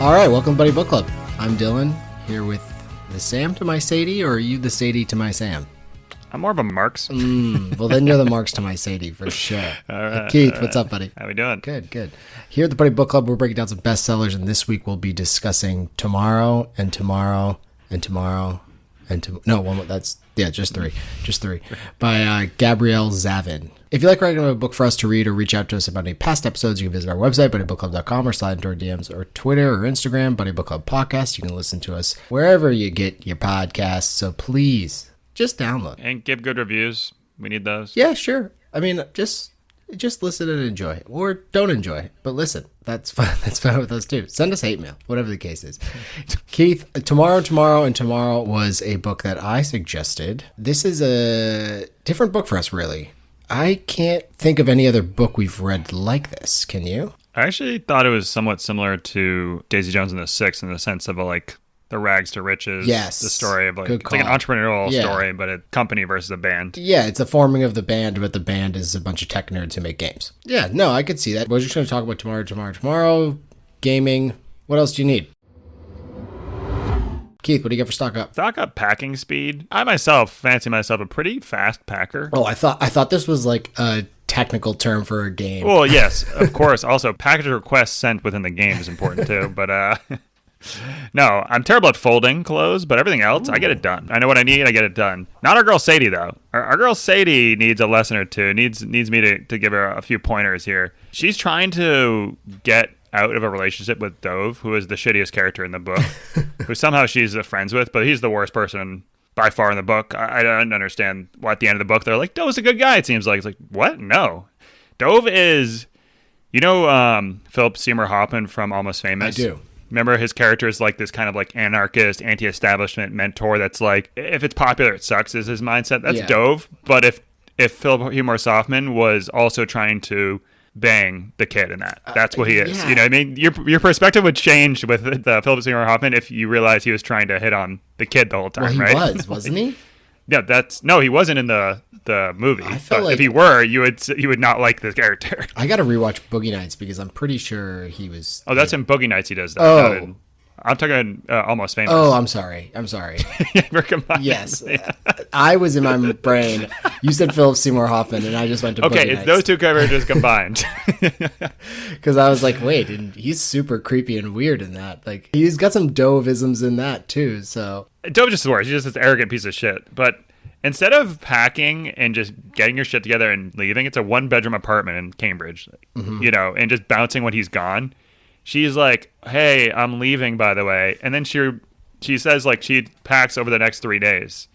All right, welcome to Buddy Book Club. I'm Dylan, here with the Sam to my Sadie, or are you the Sadie to my Sam? I'm more of a Marks. Well, then you're the Marks to my Sadie, for sure. All right, Keith, what's up, buddy? How we doing? Good. Here at the Buddy Book Club, we're breaking down some bestsellers, and this week we'll be discussing Tomorrow and Tomorrow and Tomorrow and no, one more. Just three, by Gabrielle Zevin. If you like writing a book for us to read or reach out to us about any past episodes, you can visit our website, buddybookclub.com, or slide into our DMs or Twitter or Instagram, Buddy Book Club Podcast. You can listen to us wherever you get your podcasts, so please just download. And give good reviews. We need those. Yeah, sure. I mean, just listen and enjoy it, or don't enjoy it, but listen. That's fine. That's fine with us too. Send us hate mail, whatever the case is. Keith, Tomorrow was a book that I suggested. This is a different book for us, really. I can't think of any other book we've read like this. Can you? I actually thought it was somewhat similar to Daisy Jones and the Six in the sense of the rags to riches. Yes. The story of Good it's like an call. entrepreneurial story, but a company versus a band. Yeah, it's a forming of the band, but the band is a bunch of tech nerds who make games. Yeah, no, I could see that. We're just going to talk about tomorrow, gaming. What else do you need? Keith, what do you get for stock up? Stock up packing speed. I myself fancy myself a pretty fast packer. Oh, I thought this was like a technical term for a game. Well, yes, of course. Also, package requests sent within the game is important too, but no, I'm terrible at folding clothes, but everything else, I get it done. I know what I need, I get it done. Not our girl Sadie, though. Our girl Sadie needs a lesson or two, needs me to give her a few pointers here. She's trying to get out of a relationship with Dove, who is the shittiest character in the book, who somehow she's friends with, but he's the worst person by far in the book. I don't understand why at the end of the book they're like, Dove's a good guy, it seems like. It's like, what? No. Dove is, Philip Seymour Hoffman from Almost Famous? I do. Remember, his character is like this kind of like anarchist, anti-establishment mentor that's like, if it's popular, it sucks, is his mindset. That's Dove. But if Philip Seymour Hoffman was also trying to bang the kid in that, that's what he is. Yeah. You know what I mean? Your perspective would change with the Philip Seymour Hoffman if you realized he was trying to hit on the kid the whole time, well, he right? wasn't he? Yeah, he wasn't in the movie. I felt but like if he were, you would not like the character. I got to rewatch Boogie Nights because I'm pretty sure he was. Oh, that's in Boogie Nights he does that. Oh. I'm talking Almost Famous. Oh, I'm sorry. We're combined. Yes. I was in my brain. You said Philip Seymour Hoffman, and I just went to okay, Boogie it's Nights. those two characters combined. Because I was like, wait, and he's super creepy and weird in that. Like, he's got some Dove-isms in that, too, so. Dove's just the worst. He's just this arrogant piece of shit. But instead of packing and just getting your shit together and leaving, it's a one-bedroom apartment in Cambridge, and just bouncing when he's gone. She's like, hey, I'm leaving, by the way. And then she says, like, she packs over the next 3 days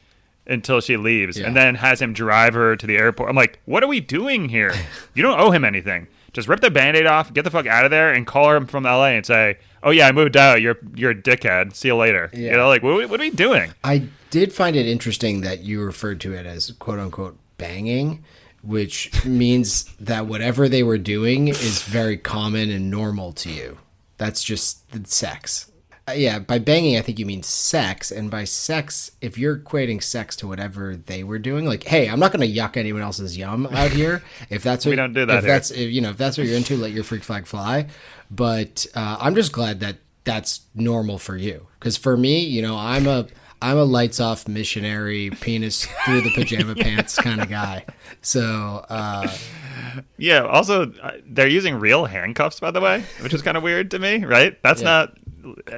until she leaves, and then has him drive her to the airport. I'm like, what are we doing here? You don't owe him anything. Just rip the Band-Aid off, get the fuck out of there, and call her from LA and say, oh, yeah, I moved out. You're a dickhead. See you later. Yeah. Like, what are we doing? I did find it interesting that you referred to it as quote-unquote banging, which means that whatever they were doing is very common and normal to you. That's just sex. Yeah, by banging, I think you mean sex. And by sex, if you're equating sex to whatever they were doing, like, hey, I'm not going to yuck anyone else's yum out here. If that's what we don't do that. If that's what you're into, let your freak flag fly. But I'm just glad that that's normal for you. Because for me, I'm a lights off missionary, penis through the pajama pants kind of guy. So, yeah. Also, they're using real handcuffs, by the way, which is kind of weird to me, right? That's not.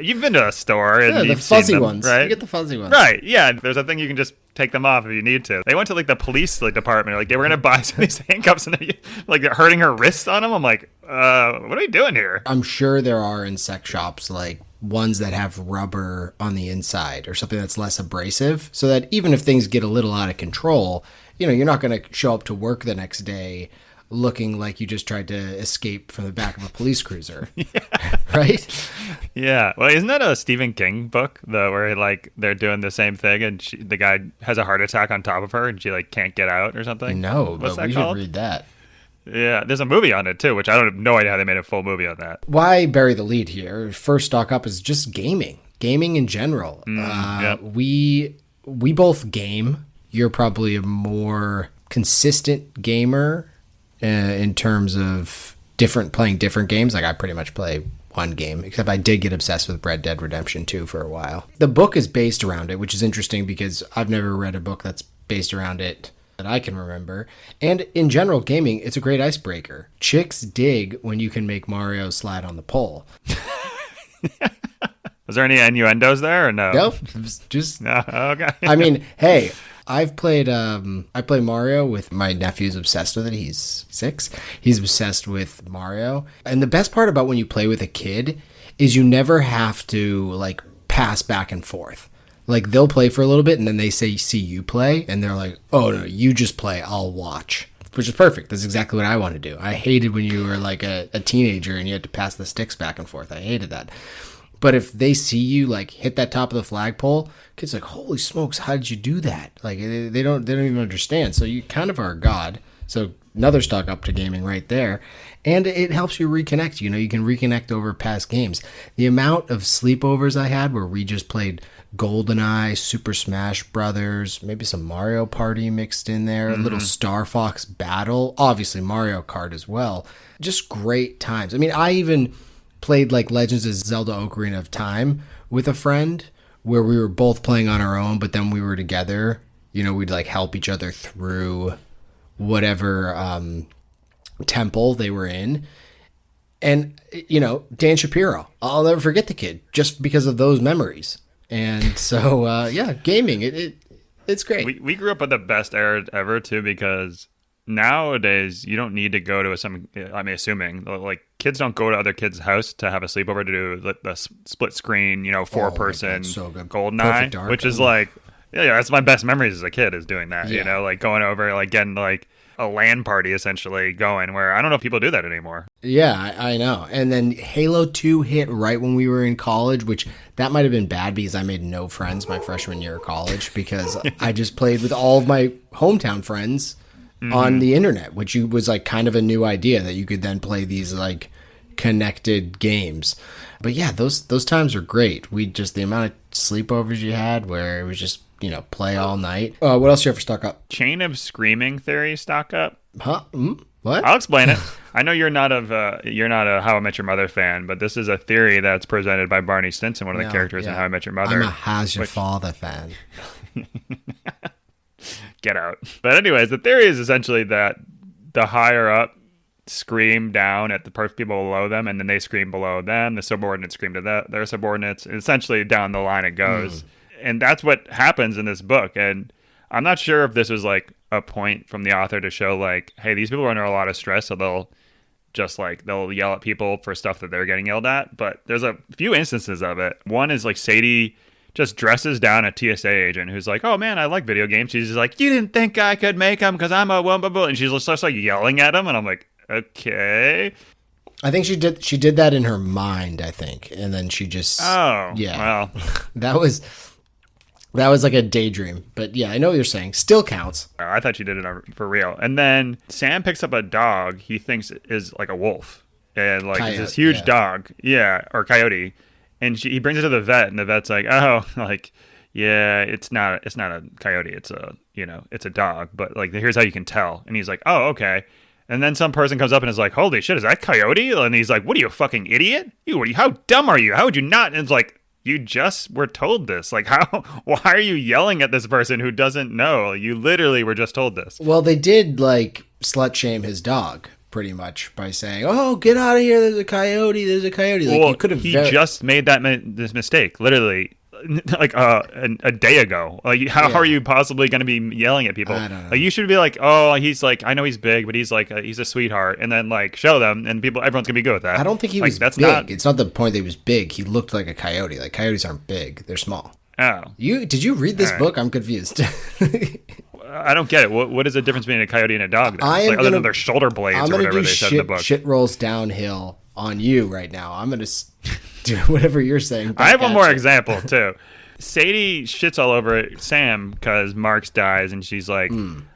You've been to a store and the you've seen fuzzy them, ones, right? You get the fuzzy ones, right? Yeah. There's a thing you can just take them off if you need to. They went to like the police department, like they were gonna buy some of these handcuffs, and they're hurting her wrists on them. I'm like, what are we doing here? I'm sure there are in sex shops like ones that have rubber on the inside or something that's less abrasive, so that even if things get a little out of control, you're not going to show up to work the next day looking like you just tried to escape from the back of a police cruiser. Right? Yeah. Well, isn't that a Stephen King book where they're doing the same thing and the guy has a heart attack on top of her and she can't get out or something? No, What's but that we called? should read that. Yeah, there's a movie on it too, which I don't have no idea how they made a full movie on that. Why bury the lead here? First stock up is just gaming in general. Yep. We both game. You're probably a more consistent gamer in terms of playing different games. Like I pretty much play one game, except I did get obsessed with Red Dead Redemption 2 for a while. The book is based around it, which is interesting because I've never read a book that's based around it that I can remember. And in general, gaming, it's a great icebreaker. Chicks dig when you can make Mario slide on the pole. Was there any innuendos there or no? Nope. Just no. Okay. I mean, hey, I've played I play Mario with my nephew's obsessed with it. He's 6. He's obsessed with Mario. And the best part about when you play with a kid is you never have to like pass back and forth. Like they'll play for a little bit and then they see you play and they're like, "Oh no, you just play, I'll watch." Which is perfect. That's exactly what I want to do. I hated when you were like a teenager and you had to pass the sticks back and forth. I hated that. But if they see you like hit that top of the flagpole, kids are like, "Holy smokes, how did you do that?" Like they don't even understand. So you kind of are a god. So another stock up to gaming right there. And it helps you reconnect. You know, you can reconnect over past games. The amount of sleepovers I had where we just played GoldenEye, Super Smash Brothers, maybe some Mario Party mixed in there, a little Star Fox Battle, obviously Mario Kart as well. Just great times. I mean, I even played like Legends of Zelda Ocarina of Time with a friend where we were both playing on our own, but then we were together. You know, we'd like help each other through whatever temple they were in. And, you know, Dan Shapiro, I'll never forget the kid just because of those memories. And so, yeah, gaming, it's great. We grew up with the best era ever, too, because nowadays you don't need to go to I'm assuming, like, kids don't go to other kids' house to have a sleepover to do the split screen, you know, 4-person so good. GoldenEye, which is like, yeah, that's my best memories as a kid is doing that, you know, like going over, like getting like a LAN party essentially going where I don't know if people do that anymore. Yeah, I know. And then Halo 2 hit right when we were in college, which that might have been bad because I made no friends my freshman year of college because I just played with all of my hometown friends on the internet, which was like kind of a new idea that you could then play these like connected games. But yeah, those times are great. The amount of sleepovers you had where it was just, you know, play all night. What else do you have for stock up? Chain of Screaming theory stock up. Huh? What? I'll explain it. I know you're not a How I Met Your Mother fan, but this is a theory that's presented by Barney Stinson, one of the characters in How I Met Your Mother. I'm a How's Your Father fan. Get out. But anyways, the theory is essentially that the higher up scream down at the people below them, and then they scream below them. The subordinates scream to their subordinates. And essentially down the line it goes. And that's what happens in this book. And I'm not sure if this was like a point from the author to show like, hey, these people are under a lot of stress, so they'll yell at people for stuff that they're getting yelled at. But there's a few instances of it. One is like Sadie just dresses down a TSA agent who's like, "Oh man, I like video games." She's just like, "You didn't think I could make them because I'm a blah, blah, blah." And she's just like yelling at him, and I'm like, okay. I think she did that in her mind, I think, and then she just well, that was like a daydream. But yeah, I know what you're saying. Still counts. I thought she did it for real. And then Sam picks up a dog he thinks is like a wolf, and like it's this huge dog, or coyote. And he brings it to the vet, and the vet's like, "Oh, like, yeah, it's not a coyote. It's a dog. But like, here's how you can tell." And he's like, "Oh, okay." And then some person comes up and is like, "Holy shit, is that coyote?" And he's like, "What are you, a fucking idiot? How dumb are you? How would you not?" And it's like, you just were told this. Like, why are you yelling at this person who doesn't know? You literally were just told this. Well, they did like slut shame his dog pretty much by saying, "Oh, get out of here! There's a coyote. There's a coyote." Like, well, he just made this mistake, literally, like a day ago. Like, how are you possibly going to be yelling at people? I don't know. Like, you should be like, "Oh, he's like, I know he's big, but he's like, he's a sweetheart," and then like show them, and everyone's gonna be good with that. I don't think he was big. It's not the point that he was big. He looked like a coyote. Like coyotes aren't big; they're small. Oh, did you read this book? I'm confused. I don't get it. What is the difference between a coyote and a dog? Other than their shoulder blades or whatever they said in the book. Shit rolls downhill on you right now. I'm gonna do whatever you're saying. I have one more example too. Sadie shits all over Sam because Marks dies, and she's like,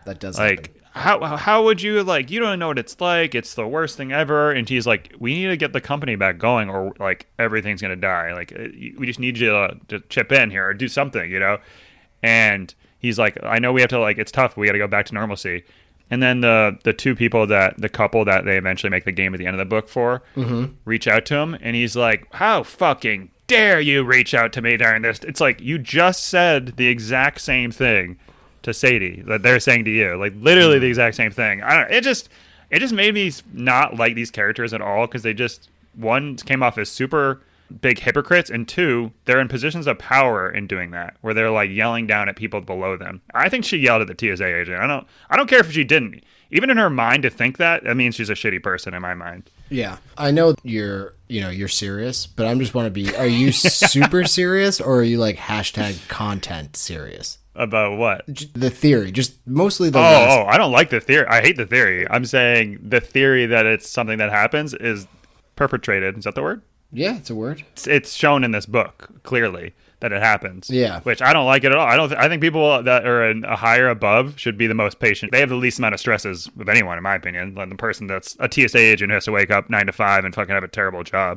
"That does like happen. how would you like? You don't know what it's like. It's the worst thing ever." And she's like, "We need to get the company back going, or like everything's gonna die. Like we just need you to chip in here or do something, you know." And he's like, "I know we have to, like, it's tough. We got to go back to normalcy." And then the two people the couple that they eventually make the game at the end of the book for, reach out to him, and he's like, "How fucking dare you reach out to me during this?" It's like, you just said the exact same thing to Sadie that they're saying to you, like literally the exact same thing. It just made me not like these characters at all, because they just, one, came off as super big hypocrites, and two, they're in positions of power in doing that, where they're like yelling down at people below them. I think she yelled at the TSA agent. I don't care if she didn't. Even in her mind to think that means she's a shitty person in my mind. Yeah, I know you're serious, but I'm just want to be, are you super serious, or are you like #content serious? About what? The theory, just mostly the I don't like the theory. I hate the theory. I'm saying the theory that it's something that happens is perpetrated. Is that the word? Yeah, it's a word. It's shown in this book clearly that it happens. Yeah, which I don't like it at all. I think people that are a higher above should be the most patient. They have the least amount of stresses of anyone, in my opinion. Like the person that's a TSA agent who has to wake up 9 to 5 and fucking have a terrible job.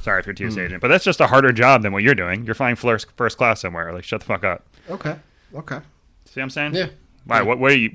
Sorry if you're a TSA agent, but that's just a harder job than what you're doing. You're flying first class somewhere. Like, shut the fuck up. Okay. See what I'm saying? Yeah. Why? Where were you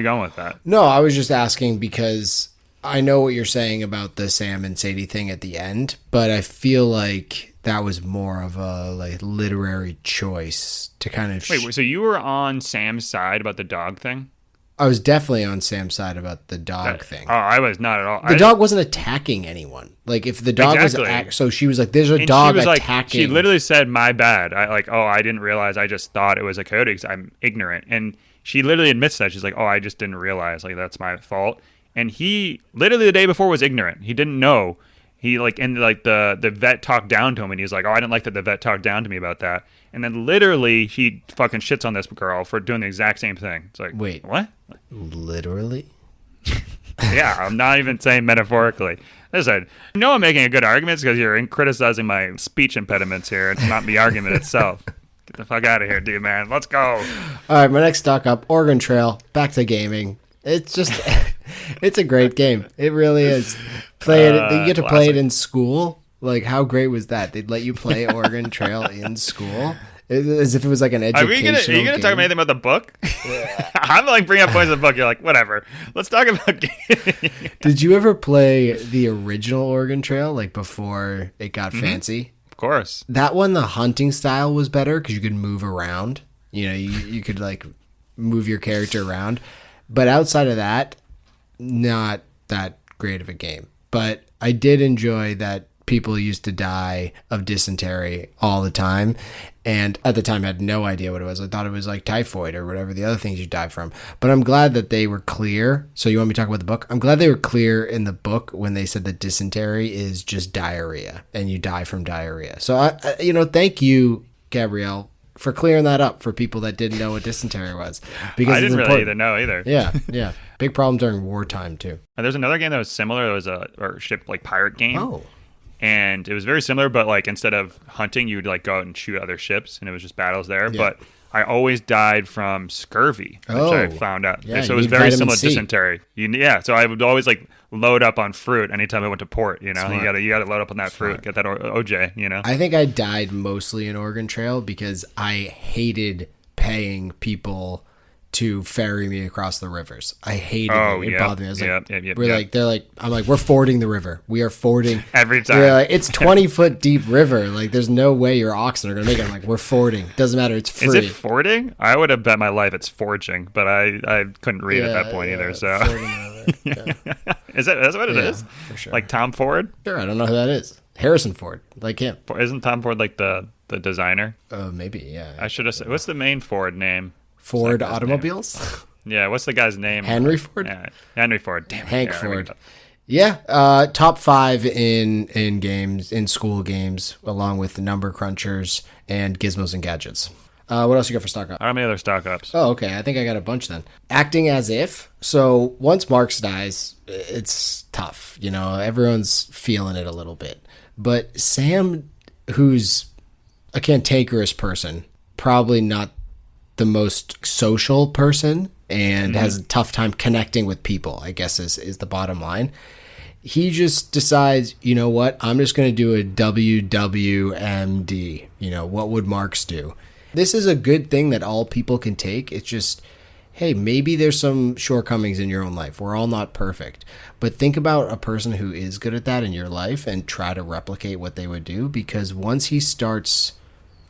going with that? No, I was just asking because I know what you're saying about the Sam and Sadie thing at the end, but I feel like that was more of a like literary choice to kind of. Wait, so you were on Sam's side about the dog thing? I was definitely on Sam's side about the dog thing. Oh, I was not at all. The dog wasn't attacking anyone. Like, if the dog was... So she was like, there's a dog attacking... She literally said, "My bad." I didn't realize. I just thought it was a coyote because I'm ignorant. And she literally admits that. She's like, "Oh, I just didn't realize. Like, that's my fault." And he, literally the day before, was ignorant. He didn't know. He, the vet talked down to him, and he was like, "Oh, I didn't like that the vet talked down to me about that." And then literally he fucking shits on this girl for doing the exact same thing. It's like, wait, what? Literally? Yeah, I'm not even saying metaphorically. Listen, I know I'm making a good argument because you're criticizing my speech impediments here. It's not the argument itself. Get the fuck out of here, dude, man. Let's go. All right, my next stock up, Oregon Trail, back to gaming. It's just, it's a great game. It really is. You get to play it in school. Like, how great was that? They'd let you play Oregon Trail in school, as if it was like an educational Are you going to talk about anything about the book? Yeah. I'm like bringing up points of the book. You're like, whatever. Let's talk about gaming. Did you ever play the original Oregon Trail, like before it got fancy? Of course. That one, the hunting style was better because you could move around. You know, you could like move your character around. But outside of that, not that great of a game. But I did enjoy that people used to die of dysentery all the time, and at the time I had no idea what it was. I thought it was like typhoid or whatever the other things you die from. But I'm glad that they were clear. So you want me to talk about the book? I'm glad they were clear in the book when they said that dysentery is just diarrhea and you die from diarrhea. So I thank you, Gabrielle, for clearing that up for people that didn't know what dysentery was. Because I didn't really know either. Yeah. Big problem during wartime too. And there's another game that was similar. It was a ship like pirate game. Oh. And it was very similar, but like instead of hunting, you would like go out and shoot other ships, and it was just battles there. Yeah. But I always died from scurvy, which I found out. Yeah, so it was very similar to dysentery. So I would always like load up on fruit anytime I went to port. You know, Smart. you gotta load up on that fruit, get that OJ. You know, I think I died mostly in Oregon Trail because I hated paying people to ferry me across the rivers. I hated it. It bothered me. I was like, I'm like, we're fording the river. We are fording every time. Like, it's 20-foot deep river. Like, there's no way your oxen are gonna make it. I'm like, we're fording. Doesn't matter. It's free. Is it fording? I would have bet my life it's forging, but I couldn't read at that point either. So is that what it is? For sure. Like Tom Ford? Sure. I don't know who that is. Harrison Ford, like him. Isn't Tom Ford like the designer? Oh, maybe. Yeah. I should have said. What's the main Ford name? Ford Automobiles? Yeah, what's the guy's name? Henry Ford? Yeah, Henry Ford. Damn it. Hank Ford. Yeah, top 5 in games, in school games, along with the Number Crunchers and Gizmos and Gadgets. What else you got for stock up? I don't have any other stock ups. Oh, okay. I think I got a bunch then. Acting as if. So once Marks dies, it's tough. You know, everyone's feeling it a little bit. But Sam, who's a cantankerous person, probably not the most social person and has a tough time connecting with people, I guess is the bottom line. He just decides, you know what, I'm just going to do a WWMD. You know, what would Marx do? This is a good thing that all people can take. It's just, hey, maybe there's some shortcomings in your own life. We're all not perfect. But think about a person who is good at that in your life and try to replicate what they would do, because once he starts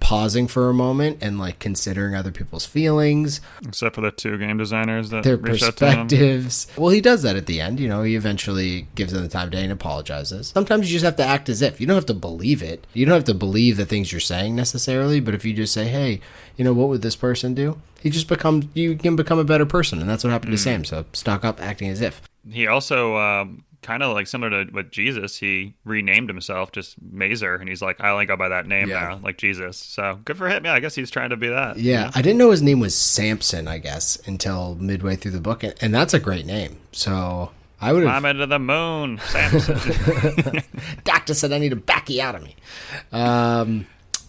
pausing for a moment and like considering other people's feelings, except for the 2 game designers that their reached out to him. perspectives. Well, he does that at the end. He eventually gives them the time of day and apologizes. Sometimes you just have to act as if. You don't have to believe it. You don't have to believe the things you're saying necessarily, but if you just say, hey, what would this person do? You can become a better person, and that's what happened to Sam. So stock up acting as if. He also, kind of like similar to with Jesus, he renamed himself just Mazer, and he's like, I only go by that name now, like Jesus. So good for him. Yeah, I guess he's trying to be that. Yeah, I didn't know his name was Samson, I guess, until midway through the book, and that's a great name. So I would have... Climb into the moon, Samson. Doctor said I need a backiotomy.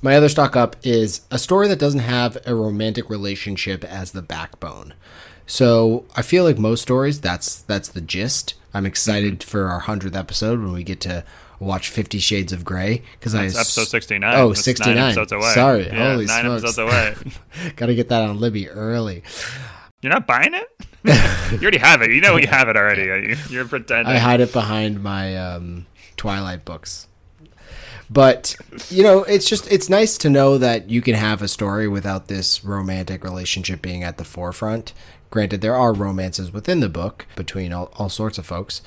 My other stock up is a story that doesn't have a romantic relationship as the backbone. So I feel like most stories, that's the gist. I'm excited for our 100th episode when we get to watch 50 Shades of Grey. That's episode 69. Oh, That's 69. 9 episodes away. Sorry. Yeah, Holy 9 smokes. episodes away. Got to get that on Libby early. You're not buying it? You already have it. You know you have it already. You're pretending. I hide it behind my Twilight books. But, it's nice to know that you can have a story without this romantic relationship being at the forefront. Granted, there are romances within the book between all sorts of folks,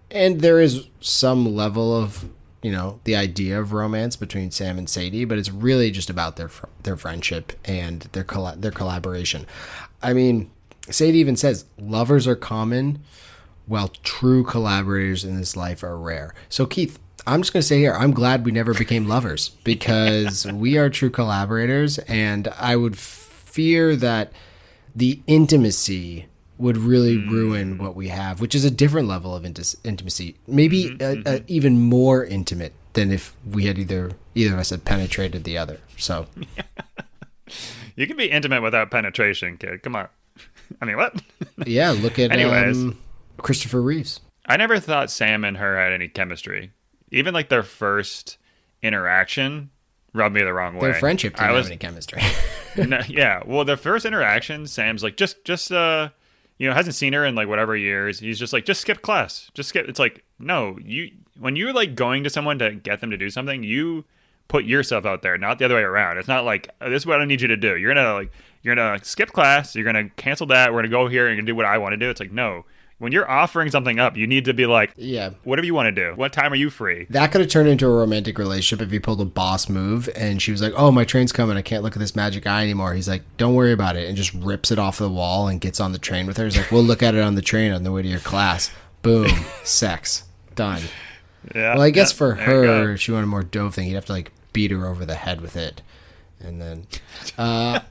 and there is some level of, the idea of romance between Sam and Sadie, but it's really just about their friendship and their collaboration. I mean, Sadie even says lovers are common, while true collaborators in this life are rare. So, Keith, I'm just going to say here, I'm glad we never became lovers, because we are true collaborators, and I would fear that the intimacy would really ruin what we have, which is a different level of intimacy. Maybe even more intimate than if we had either of us had penetrated the other. So you can be intimate without penetration, kid. Come on. I mean, what? Yeah, look at Anyways, Christopher Reeves. I never thought Sam and her had any chemistry. Even like their first interaction rubbed me the wrong way. Their friendship didn't have any chemistry. Yeah, well, the first interaction, Sam's like, just hasn't seen her in like whatever years. He's just like, just skip class. Just skip. It's like, no, when you're like going to someone to get them to do something, you put yourself out there, not the other way around. It's not like, this is what I need you to do. You're gonna skip class. You're gonna cancel that. We're gonna go here and you're gonna do what I want to do. It's like, no. When you're offering something up, you need to be like, yeah, whatever you want to do. What time are you free? That could have turned into a romantic relationship if he pulled a boss move and she was like, oh, my train's coming. I can't look at this magic eye anymore. He's like, don't worry about it. And just rips it off the wall and gets on the train with her. He's like, we'll look at it on the train on the way to your class. Boom. Sex. Done. Yeah. Well, I guess for her, if she wanted a more dove thing, he'd have to like beat her over the head with it. And then,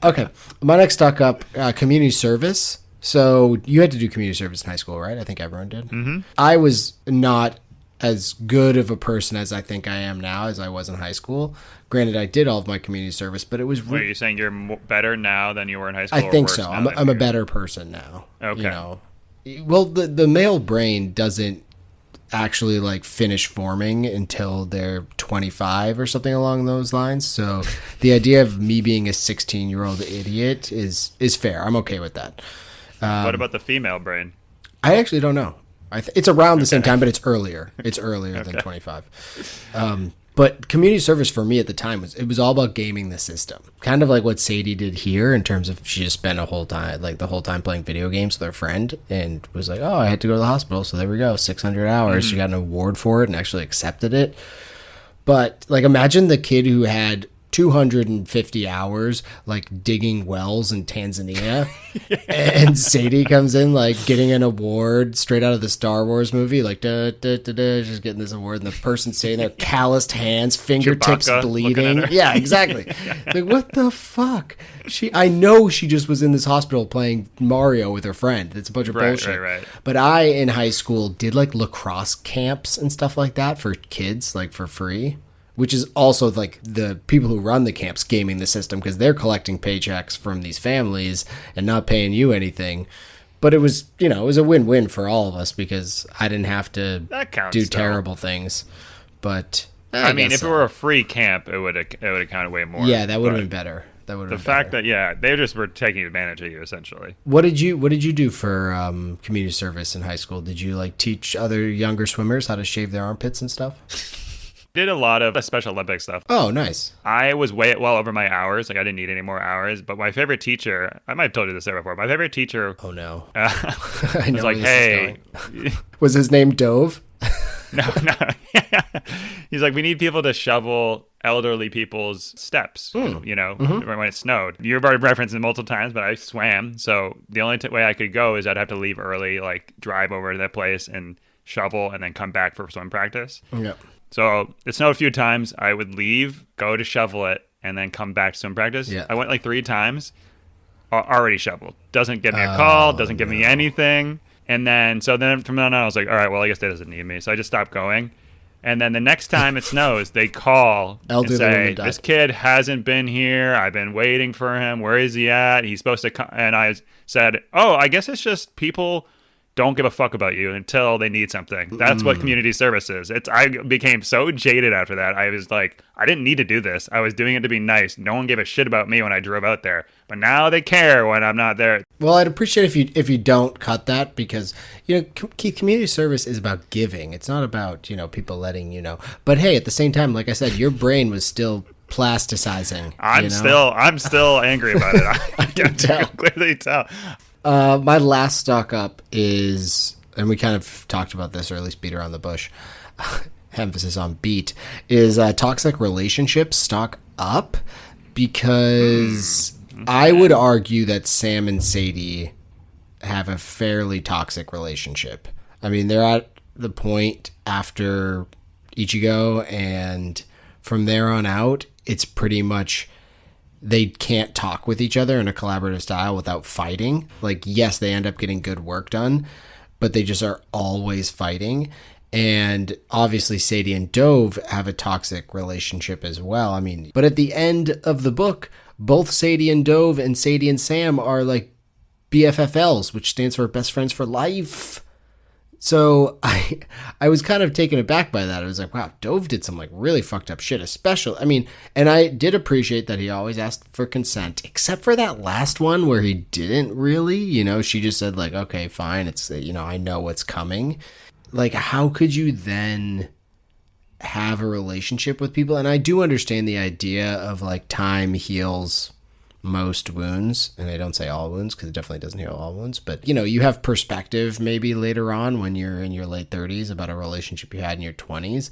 okay. My next talk up, community service. So you had to do community service in high school, right? I think everyone did. Mm-hmm. I was not as good of a person as I think I am now as I was in high school. Granted, I did all of my community service, but it was... Wait, are you saying you're better now than you were in high school? I think so. I'm a better person now. Okay. Well, the male brain doesn't actually like finish forming until they're 25 or something along those lines. So the idea of me being a 16-year-old idiot is fair. I'm okay with that. What about the female brain? I actually don't know. It's around the same time, but it's earlier. It's earlier than 25. But community service for me at the time was all about gaming the system. Kind of like what Sadie did here in terms of she just spent the whole time playing video games with her friend and was like, oh, I had to go to the hospital. So there we go. 600 hours. She got an award for it and actually accepted it. But like, imagine the kid who had 250 hours like digging wells in Tanzania and Sadie comes in like getting an award straight out of the Star Wars movie, like just getting this award, and the person sitting there, calloused hands, fingertips bleeding. Yeah, exactly. Like, what the fuck? I know she just was in this hospital playing Mario with her friend. It's a bunch of bullshit. Right. But I in high school did like lacrosse camps and stuff like that for kids, like for free. Which is also like the people who run the camps gaming the system because they're collecting paychecks from these families and not paying you anything. But it was, it was a win-win for all of us because I didn't have to do terrible things. But I mean, if it were a free camp, it would have counted way more. Yeah, that would have been better. That would The have fact that they just were taking advantage of you essentially. What did you do for community service in high school? Did you like teach other younger swimmers how to shave their armpits and stuff? Did a lot of Special Olympics stuff. Oh, nice. I was way well over my hours. Like I didn't need any more hours. But my favorite teacher, I might have told you this there before. My favorite teacher. Oh no. I know was like, hey, was his name Dove? No. He's like, we need people to shovel elderly people's steps, when it snowed. You've already referenced it multiple times, but I swam. So the only way I could go is I'd have to leave early, like drive over to that place and shovel and then come back for swim practice. Yep. So it snowed a few times. I would leave, go to shovel it, and then come back to swim practice. Yeah. I went like 3 times, already shoveled. Doesn't give me a call, doesn't give me anything. And then from then on, I was like, all right, well, I guess that doesn't need me. So I just stopped going. And then the next time it snows, they call and say, this kid hasn't been here. I've been waiting for him. Where is he at? He's supposed to come. And I said, oh, I guess it's just people don't give a fuck about you until they need something. That's what community service is. I became so jaded after that. I was like, I didn't need to do this. I was doing it to be nice. No one gave a shit about me when I drove out there. But now they care when I'm not there. Well, I'd appreciate if you don't cut that because, community service is about giving. It's not about, people letting you know. But hey, at the same time, like I said, your brain was still plasticizing. I'm still angry about it. I can clearly tell. My last stock up is, and we kind of talked about this, or at least beat around the bush, emphasis on beat, is toxic relationships stock up because I would argue that Sam and Sadie have a fairly toxic relationship. I mean, they're at the point after Ichigo, and from there on out, it's pretty much they can't talk with each other in a collaborative style without fighting. Like, yes, they end up getting good work done, but they just are always fighting. And obviously Sadie and Dove have a toxic relationship as well. I mean, but at the end of the book, both Sadie and Dove and Sadie and Sam are like BFFLs, which stands for best friends for life. So I was kind of taken aback by that. I was like, wow, Dove did some like really fucked up shit, especially. I mean, and I did appreciate that he always asked for consent, except for that last one where he didn't really, she just said like, okay, fine. It's, I know what's coming. Like, how could you then have a relationship with people? And I do understand the idea of like time heals most wounds, and I don't say all wounds because it definitely doesn't heal all wounds, but you have perspective maybe later on when you're in your late 30s about a relationship you had in your 20s,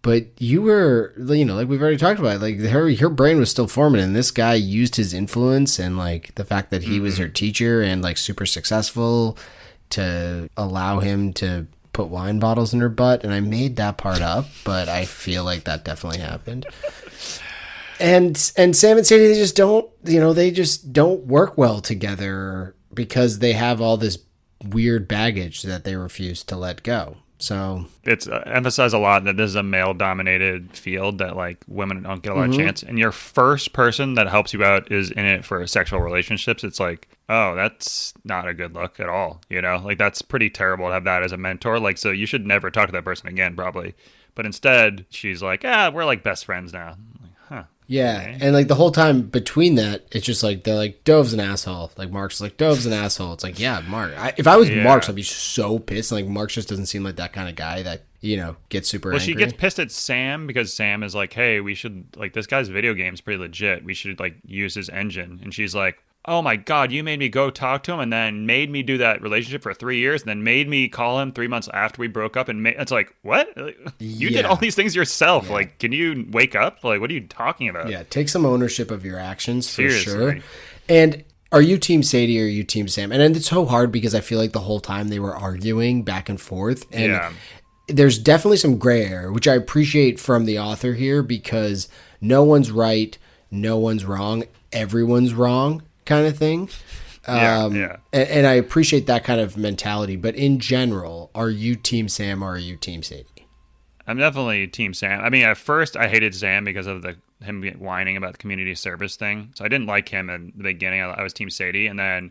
but you were, like we've already talked about, like her brain was still forming, and this guy used his influence and like the fact that he was her teacher and like super successful to allow him to put wine bottles in her butt. And I made that part up, but I feel like that definitely happened. And Sam and Sadie, they just don't work well together because they have all this weird baggage that they refuse to let go. So it's emphasized a lot that this is a male-dominated field, that like women don't get a lot of chance. And your first person that helps you out is in it for sexual relationships. It's like, oh, that's not a good look at all. Like that's pretty terrible to have that as a mentor. Like, so you should never talk to that person again, probably. But instead, she's like, we're like best friends now. Yeah, okay. And like the whole time between that, it's just like they're like, Dove's an asshole. Like Mark's like, Dove's an asshole. It's like, yeah, Mark. If I was Mark's, I'd be so pissed. Like Mark just doesn't seem like that kind of guy that gets super angry. Well, she gets pissed at Sam because Sam is like, hey, we should like this guy's video game's pretty legit. We should like use his engine, and she's like, oh my God, you made me go talk to him and then made me do that relationship for 3 years and then made me call him 3 months after we broke up. And it's like, what? You did all these things yourself. Yeah. Like, can you wake up? Like, what are you talking about? Yeah, take some ownership of your actions for sure. And are you Team Sadie or are you Team Sam? And it's so hard because I feel like the whole time they were arguing back and forth. And there's definitely some gray area, which I appreciate from the author here because no one's right, no one's wrong, everyone's wrong. Kind of thing. And I appreciate that kind of mentality. But in general, are you Team Sam or are you Team Sadie? I'm definitely Team Sam. I mean, at first I hated Sam because of him whining about the community service thing. So I didn't like him in the beginning. I was Team Sadie. And then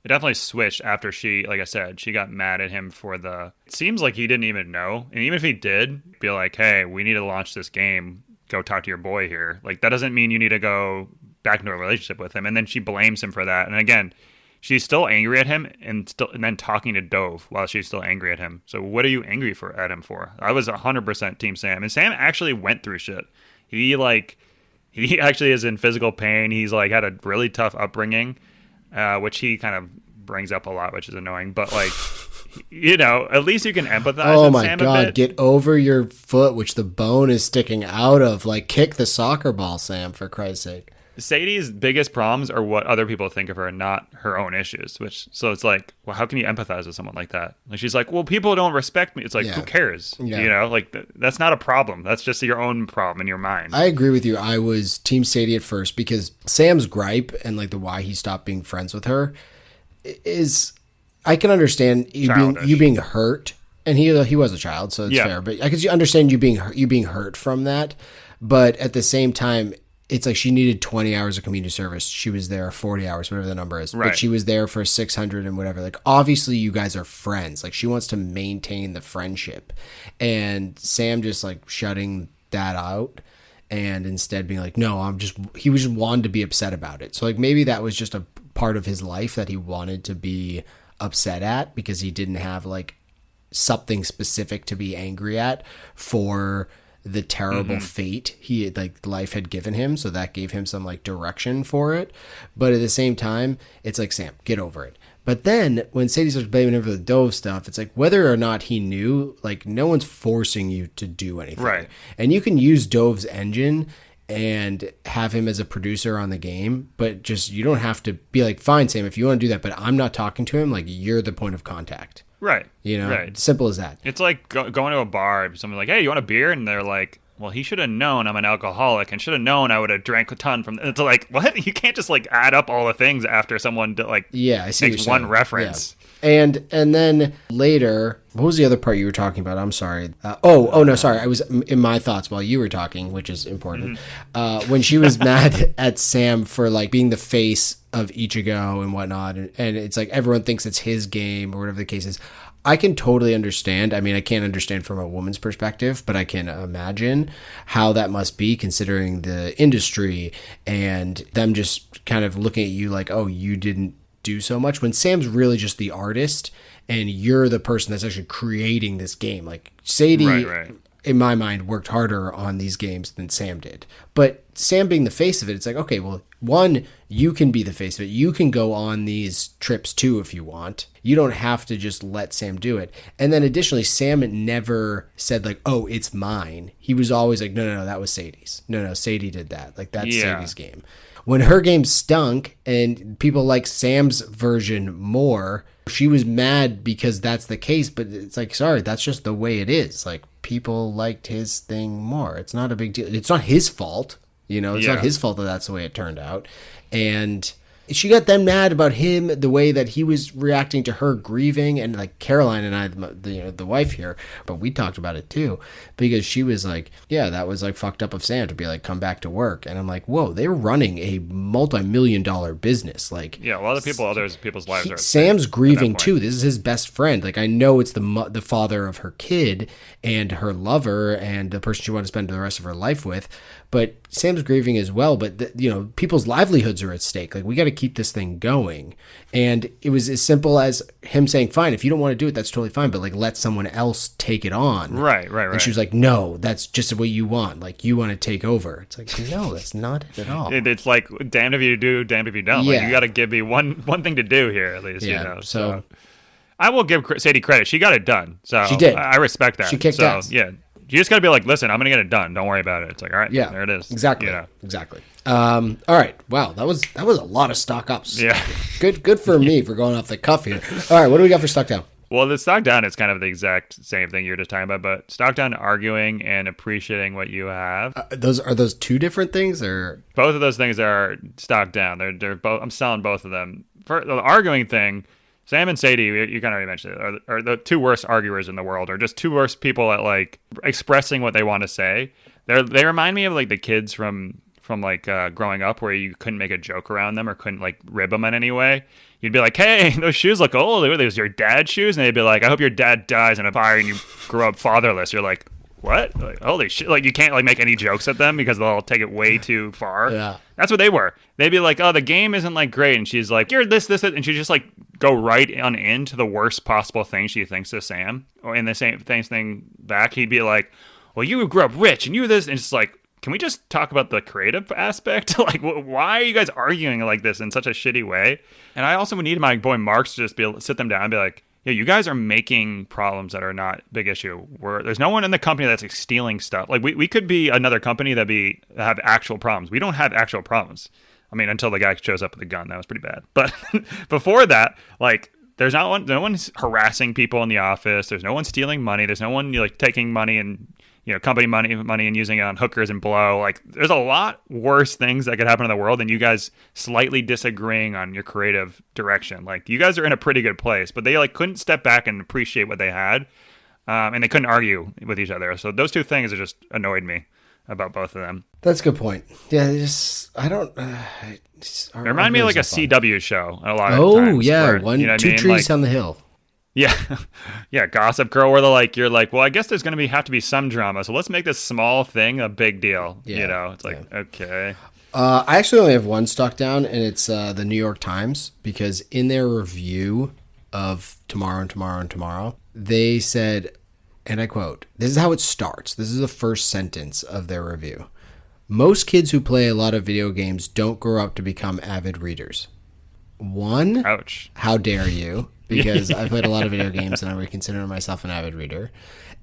it definitely switched after she, like I said, she got mad at him for it seems like he didn't even know. And even if he did, be like, hey, we need to launch this game. Go talk to your boy here. Like, that doesn't mean you need to go back into a relationship with him, and then she blames him for that. And again, she's still angry at him, and then talking to Dove while she's still angry at him. So what are you angry at him for? I was 100% Team Sam, and Sam actually went through shit. He actually is in physical pain. He's like had a really tough upbringing, which he kind of brings up a lot, which is annoying. But like, you know, at least you can empathize with Sam a bit. Oh my God, get over your foot, which the bone is sticking out of. Like, kick the soccer ball, Sam, for Christ's sake. Sadie's biggest problems are what other people think of her, not her own issues. So it's like, well, how can you empathize with someone like that? Like, she's like, well, people don't respect me. It's like, who cares? Yeah. You know, like that's not a problem. That's just your own problem in your mind. I agree with you. I was Team Sadie at first because Sam's gripe and like the why he stopped being friends with her is, I can understand you being hurt, and he was a child, so it's fair. But I can understand you being hurt from that. But at the same time, it's like she needed 20 hours of community service. She was there 40 hours, whatever the number is. Right. But she was there for 600 and whatever. Like, obviously you guys are friends. Like, she wants to maintain the friendship. And Sam just like shutting that out and instead being like, no, he was just wanted to be upset about it. So like maybe that was just a part of his life that he wanted to be upset at because he didn't have like something specific to be angry at for the terrible fate he had, like, life had given him. So that gave him some like direction for it. But at the same time, it's like, Sam, get over it. But then when Sadie starts blaming him for the Dove stuff, it's like, whether or not he knew, like, no one's forcing you to do anything. Right. And you can use Dove's engine and have him as a producer on the game, but just, you don't have to be like, fine, Sam, if you want to do that, but I'm not talking to him. Like, you're the point of contact. Right. You know, right. Simple as that. It's like going to a bar, someone's like, hey, you want a beer? And they're like, well, he should have known I'm an alcoholic and should have known I would have drank a ton from. It's like, what? You can't just like add up all the things after someone like I see makes one reference. Yeah. And then later, what was the other part you were talking about? I'm sorry. No, sorry. I was in my thoughts while you were talking, which is important. When she was mad at Sam for like being the face of Ichigo and whatnot, and it's like everyone thinks it's his game or whatever the case is. I can totally understand. I mean, I can't understand from a woman's perspective, but I can imagine how that must be considering the industry and them just kind of looking at you like, oh, you didn't do so much, when Sam's really just the artist and you're the person that's actually creating this game. Like, Sadie, right. In my mind, worked harder on these games than Sam did. But Sam being the face of it, it's like, okay, well, one, you can be the face of it. You can go on these trips too if you want. You don't have to just let Sam do it. And then additionally, Sam never said like, oh, it's mine. He was always like, no, that was Sadie's. No, Sadie did that. Like, that's Sadie's game. When her game stunk and people like Sam's version more, she was mad because that's the case. But it's like, sorry, that's just the way it is. Like, people liked his thing more. It's not a big deal. It's not his fault. You know, it's not his fault that that's the way it turned out. And she got them mad about him, the way that he was reacting to her grieving. And like Caroline and I, the wife here, but we talked about it too, because she was like, yeah, that was like fucked up of Sam to be like, come back to work. And I'm like, whoa, they're running a multi-million-dollar business. Like, yeah, a lot of people, other people's lives are. Sam's grieving too. This is his best friend. Like, I know it's the father of her kid and her lover and the person she wanted to spend the rest of her life with. But Sam's grieving as well. But, people's livelihoods are at stake. Like, we got to keep this thing going. And it was as simple as him saying, fine, if you don't want to do it, that's totally fine. But, like, let someone else take it on. Right. And she was like, no, that's just what you want. Like, you want to take over. It's like, no, that's not it at all. It's like, damned if you do, damned if you don't. Yeah. Like, you got to give me one thing to do here, at least, Yeah, So I will give Sadie credit. She got it done. So she did. I respect that. She kicked ass. Yeah. You just got to be like, listen, I'm going to get it done. Don't worry about it. It's like, all right, there it is. Exactly. Exactly. All right. Wow. That was a lot of stock ups. Yeah. Good for me for going off the cuff here. All right. What do we got for stock down? Well, the stock down is kind of the exact same thing you're just talking about, but stock down, arguing and appreciating what you have. Are those two different things, or both of those things are stock down? They're both. I'm selling both of them. For the arguing thing, Sam and Sadie, you kind of already mentioned it, are the two worst arguers in the world, or just two worst people at like expressing what they want to say. They remind me of like the kids from like growing up, where you couldn't make a joke around them or couldn't like rib them in any way. You'd be like, hey, those shoes look old. Are those your dad's shoes? And they'd be like, I hope your dad dies in a fire and you grow up fatherless. You're like, what? Like, holy shit! Like, you can't like make any jokes at them because they'll take it way too far. Yeah. That's what they were. They'd be like, oh, the game isn't like great, and she's like, you're this, and she just like go right on into the worst possible thing she thinks to Sam, or in the same thing back. He'd be like, well, you grew up rich, and you this, and it's like, can we just talk about the creative aspect? Like, why are you guys arguing like this in such a shitty way? And I also would need my boy Marks to just be able to sit them down and be like, yeah, you guys are making problems that are not big issue. There's no one in the company that's like stealing stuff. Like, we could be another company that have actual problems. We don't have actual problems. I mean, until the guy shows up with a gun, that was pretty bad. But before that, like, there's no one's harassing people in the office. There's no one stealing money. There's no one like taking money and company money and using it on hookers and blow. Like, there's a lot worse things that could happen in the world than you guys slightly disagreeing on your creative direction. Like, you guys are in a pretty good place, but they like couldn't step back and appreciate what they had, and they couldn't argue with each other. So those two things just annoyed me about both of them. That's a good point. Yeah, I don't. It reminded me of like a CW show a lot of times. Oh yeah, where, two trees on the hill. Yeah, yeah, Gossip Girl, where you're like, well, I guess there's going to have to be some drama, so let's make this small thing a big deal. Yeah, it's like, okay. I actually only have one stuck down, and it's the New York Times, because in their review of Tomorrow, they said, and I quote, this is how it starts. This is the first sentence of their review. Most kids who play a lot of video games don't grow up to become avid readers. One, ouch. How dare you? Because I played a lot of video games and I would consider myself an avid reader.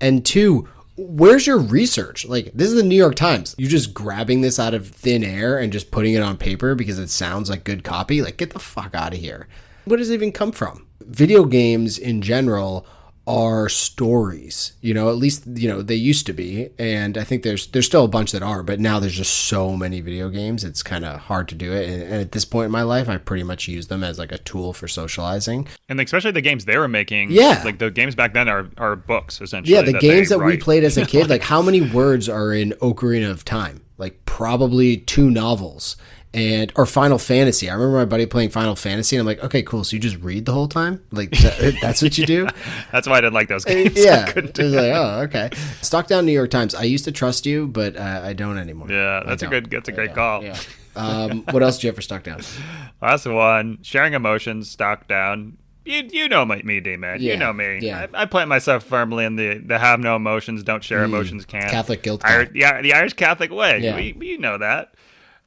And two, where's your research? Like, this is the New York Times. You're just grabbing this out of thin air and just putting it on paper because it sounds like good copy? Like, get the fuck out of here. Where does it even come from? Video games in general are stories, at least, they used to be. And I think there's still a bunch that are, but now there's just so many video games. It's kind of hard to do it. And at this point in my life, I pretty much use them as like a tool for socializing. And especially the games they were making. Yeah. Like the games back then are books, essentially. Yeah. The games that we played as a kid, like how many words are in Ocarina of Time? Like probably 2 novels. Or Final Fantasy. I remember my buddy playing Final Fantasy, and I'm like, okay, cool. So you just read the whole time? Like, that's what you do? That's why I didn't like those games. Yeah. It was like, oh, okay. Stock down New York Times. I used to trust you, but I don't anymore. Yeah, that's a great call. Yeah. What else do you have for stock down? Last one, sharing emotions, stock down. You know me, D-Man. Yeah. You know me. Yeah. I plant myself firmly in the have no emotions, don't share emotions camp. Catholic guilt. The Irish Catholic way. Yeah. We know that.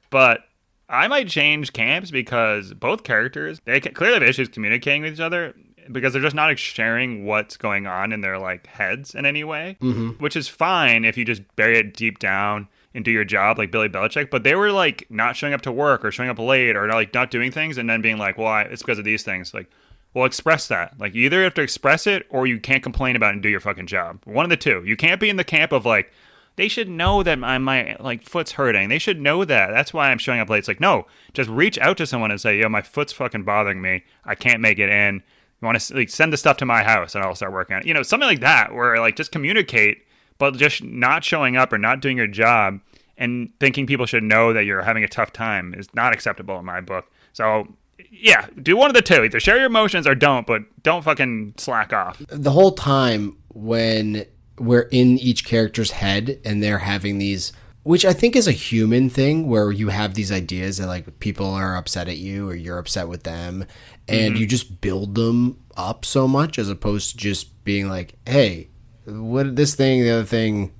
But I might change camps because both characters, they clearly have issues communicating with each other because they're just not sharing what's going on in their like heads in any way, which is fine if you just bury it deep down and do your job like Billy Belichick. But they were like not showing up to work or showing up late or like not doing things and then being like, well, it's because of these things. Like, well, express that. Like, you either have to express it or you can't complain about it and do your fucking job. One of the two. You can't be in the camp of like, they should know that my like foot's hurting. They should know that. That's why I'm showing up late. It's like, no, just reach out to someone and say, yo, my foot's fucking bothering me. I can't make it in. You want to like send the stuff to my house and I'll start working on it. Something like that where like just communicate, but just not showing up or not doing your job and thinking people should know that you're having a tough time is not acceptable in my book. So yeah, do one of the two. Either share your emotions or don't, but don't fucking slack off. The whole time when we're in each character's head and they're having these, which I think is a human thing, where you have these ideas that like people are upset at you or you're upset with them, and you just build them up so much as opposed to just being like, hey, what this thing, the other thing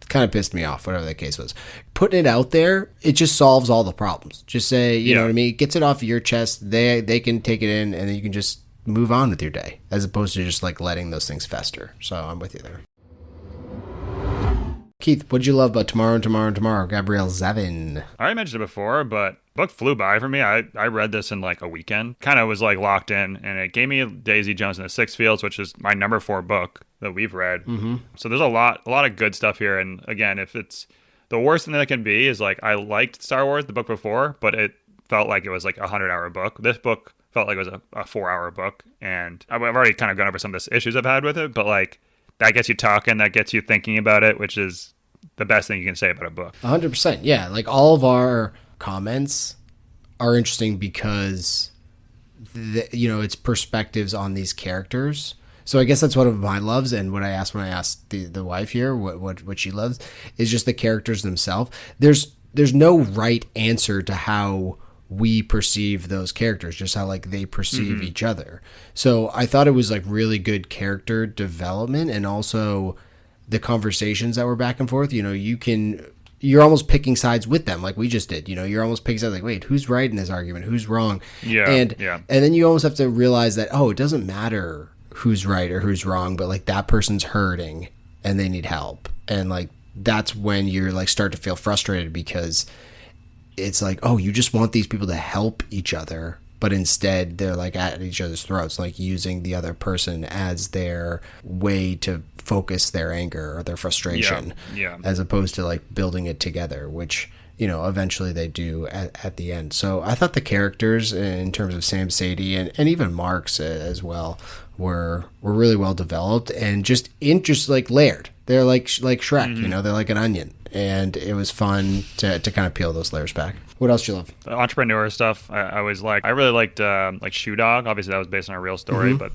kind of pissed me off, whatever the case was. Putting it out there, it just solves all the problems. Just say, you know what I mean? It gets it off your chest. They can take it in, and then you can just move on with your day, as opposed to just like letting those things fester. So I'm with you there. Keith, what'd you love about Tomorrow? Gabrielle Zevin. I already mentioned it before, but the book flew by for me. I read this in like a weekend. Kind of was like locked in, and it gave me Daisy Jones and the Six Fields, which is my number 4 book that we've read. So there's a lot of good stuff here. And again, if it's the worst thing that it can be is like, I liked Star Wars, the book before, but it felt like it was like a 100-hour book. This book felt like it was a 4-hour book, and I've already kind of gone over some of the issues I've had with it, but like that gets you talking, that gets you thinking about it, which is the best thing you can say about a book. 100%. Yeah. Like all of our comments are interesting because, it's perspectives on these characters. So I guess that's one of my loves, and what I asked when I asked the wife here what she loves is just the characters themselves. There's no right answer to how we perceive those characters, just how like they perceive each other. So I thought it was like really good character development, and also the conversations that were back and forth. You know, you're almost picking sides with them, like we just did. You know, you're almost picking sides, like, wait, who's right in this argument? Who's wrong? And then you almost have to realize that, it doesn't matter who's right or who's wrong, but like that person's hurting and they need help. And like, that's when you're like start to feel frustrated, because it's like, you just want these people to help each other, but instead they're like at each other's throats, like using the other person as their way to focus their anger or their frustration, as opposed to like building it together, which, you know, eventually they do at the end. So I thought the characters in terms of Sam, Sadie, and even Mark's as well were really well developed and just like layered. They're like Shrek, you know, they're like an onion. And it was fun to kind of peel those layers back. What else do you love? The entrepreneur stuff I always liked. I really liked like Shoe Dog. Obviously that was based on a real story, but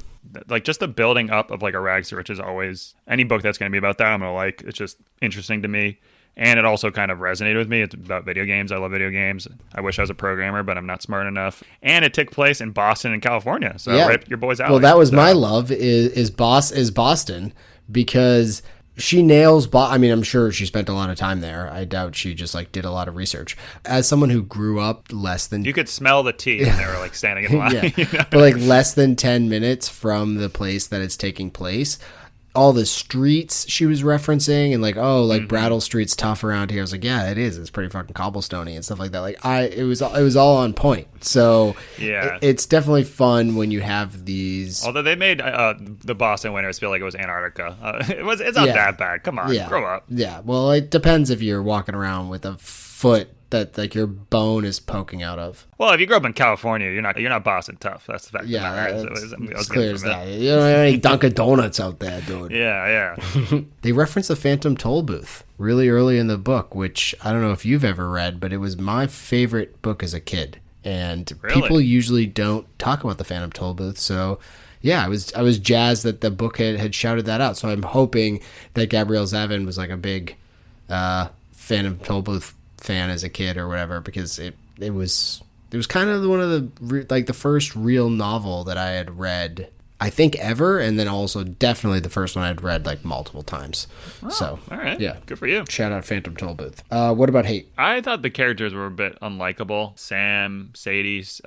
like just the building up of like a rags to riches, always any book that's going to be about that I'm going to like. It's just interesting to me. And it also kind of resonated with me. It's about video games. I love video games. I wish I was a programmer, but I'm not smart enough. And it took place in Boston and California. So right, your boy's alley. Well, that was my love is Boston, because she nails I mean, I'm sure she spent a lot of time there. I doubt she just like did a lot of research. As someone who grew up less than... You could smell the tea when they were like standing in line. You know? But like less than 10 minutes from the place that it's taking place, all the streets she was referencing, and like, Brattle Street's tough around here. I was like, yeah, it is. It's pretty fucking cobblestoney and stuff like that. Like it was all on point. So it's definitely fun when you have these. Although they made the Boston winters feel like it was Antarctica. It's not that bad. Come on, grow up. Yeah. Well, it depends if you're walking around with a foot that like your bone is poking out of. Well, if you grew up in California, you're not Boston tough. That's the fact. Yeah, it's clear as that. You don't have any Dunkin' Donuts out there, dude. Yeah. They reference the Phantom Toll Booth really early in the book, which I don't know if you've ever read, but it was my favorite book as a kid. And people usually don't talk about the Phantom Toll Booth, so yeah, I was jazzed that the book had shouted that out. So I'm hoping that Gabrielle Zevin was like a big Phantom Toll Booth fan as a kid or whatever, because it was kind of one of the first real novel that I had read, I think, ever, and then also definitely the first one I'd read like multiple times. So all right, yeah, good for you. Shout out Phantom Toll Booth. What about hate? I thought the characters were a bit unlikable. Sam, Sadie's